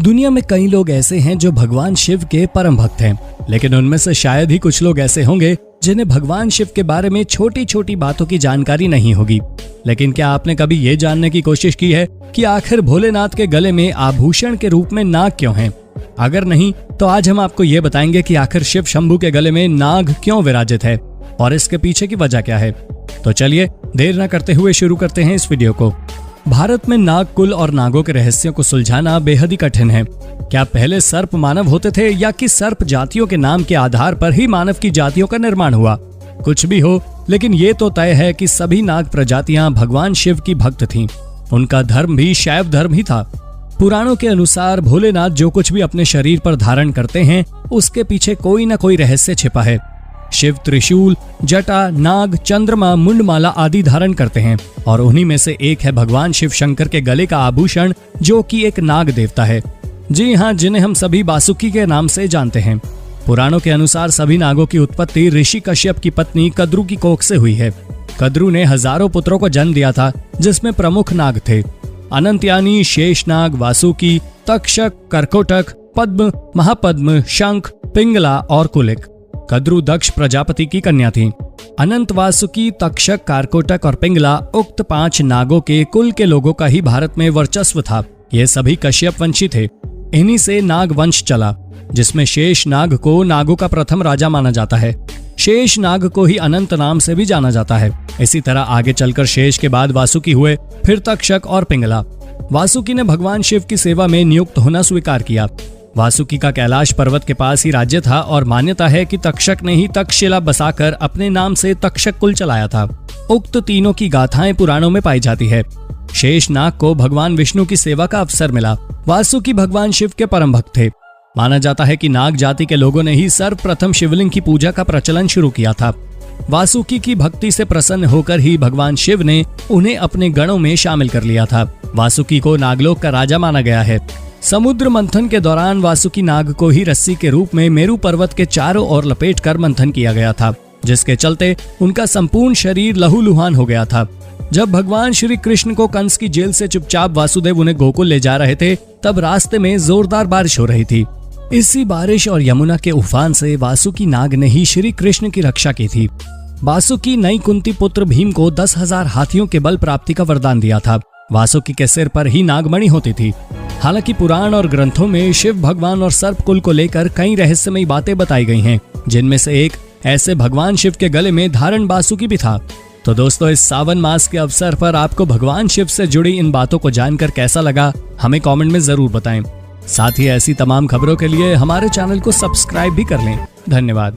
दुनिया में कई लोग ऐसे हैं जो भगवान शिव के परम भक्त हैं, लेकिन उनमें से शायद ही कुछ लोग ऐसे होंगे जिन्हें भगवान शिव के बारे में छोटी छोटी बातों की जानकारी नहीं होगी। लेकिन क्या आपने कभी ये जानने की कोशिश की है कि आखिर भोलेनाथ के गले में आभूषण के रूप में नाग क्यों हैं? अगर नहीं तो आज हम आपको ये बताएंगे कि आखिर शिव शंभू के गले में नाग क्यों विराजित है और इसके पीछे की वजह क्या है। तो चलिए देर न करते हुए शुरू करते हैं इस वीडियो को। भारत में नाग कुल और नागों के रहस्यों को सुलझाना बेहद ही कठिन है। क्या पहले सर्प मानव होते थे या कि सर्प जातियों के नाम के आधार पर ही मानव की जातियों का निर्माण हुआ? कुछ भी हो, लेकिन ये तो तय है कि सभी नाग प्रजातियां भगवान शिव की भक्त थीं। उनका धर्म भी शैव धर्म ही था। पुराणों के अनुसार भोलेनाथ जो कुछ भी अपने शरीर पर धारण करते हैं उसके पीछे कोई न कोई रहस्य छिपा है। शिव त्रिशूल, जटा, नाग, चंद्रमा, मुंडमाला आदि धारण करते हैं और उन्हीं में से एक है भगवान शिव शंकर के गले का आभूषण जो कि एक नाग देवता है। जी हाँ, जिन्हें हम सभी वासुकी के नाम से जानते हैं। पुराणों के अनुसार सभी नागों की उत्पत्ति ऋषि कश्यप की पत्नी कद्रू की कोख से हुई है। कद्रू ने हजारों पुत्रों को जन्म दिया था, जिसमें प्रमुख नाग थे अनंतयानी, शेषनाग, वासुकी, तक्षक, कर्कोटक, पद्म, महापद्म, शंख, पिंगला और कुलिक। कद्रू दक्ष प्रजापति की कन्या थी। अनंत, वासुकी, तक्षक, कारकोटक और पिंगला उक्त 5 नागों के कुल के लोगों का ही भारत में वर्चस्व था। ये सभी कश्यप वंशी थे। इन्हीं से नाग वंश चला, जिसमें शेष नाग को नागों का प्रथम राजा माना जाता है। शेष नाग को ही अनंत नाम से भी जाना जाता है। इसी तरह आगे चलकर शेष के बाद वासुकी हुए, फिर तक्षक और पिंगला। वासुकी ने भगवान शिव की सेवा में नियुक्त होना स्वीकार किया। वासुकी का कैलाश पर्वत के पास ही राज्य था और मान्यता है कि तक्षक ने ही तक्षशिला बसाकर अपने नाम से तक्षक कुल चलाया था। उक्त तीनों की गाथाएं पुराणों में पाई जाती है। शेष नाग को भगवान विष्णु की सेवा का अवसर मिला। वासुकी भगवान शिव के परम भक्त थे। माना जाता है कि नाग जाति के लोगों ने ही सर्वप्रथम शिवलिंग की पूजा का प्रचलन शुरू किया था। वासुकी की भक्ति से प्रसन्न होकर ही भगवान शिव ने उन्हें अपने गणों में शामिल कर लिया था। वासुकी को नागलोक का राजा माना गया है। समुद्र मंथन के दौरान वासुकी नाग को ही रस्सी के रूप में मेरु पर्वत के चारों ओर लपेटकर मंथन किया गया था, जिसके चलते उनका संपूर्ण शरीर लहूलुहान हो गया था। जब भगवान श्री कृष्ण को कंस की जेल से चुपचाप वासुदेव उन्हें गोकुल ले जा रहे थे, तब रास्ते में जोरदार बारिश हो रही थी। इसी बारिश और यमुना के उफान से वासुकी नाग ने ही श्री कृष्ण की रक्षा की थी। वासुकी नई कुंती पुत्र भीम को 10,000 हाथियों के बल प्राप्ति का वरदान दिया था। वासुकी के सिर पर ही नागमणि होती थी। हालांकि पुराण और ग्रंथों में शिव भगवान और सर्प कुल को लेकर कई रहस्यमयी बातें बताई गई हैं, जिनमें से एक ऐसे भगवान शिव के गले में धारण वासुकी भी था। तो दोस्तों, इस सावन मास के अवसर पर आपको भगवान शिव से जुड़ी इन बातों को जानकर कैसा लगा, हमें कमेंट में जरूर बताएं। साथ ही ऐसी तमाम खबरों के लिए हमारे चैनल को सब्सक्राइब भी कर लें। धन्यवाद।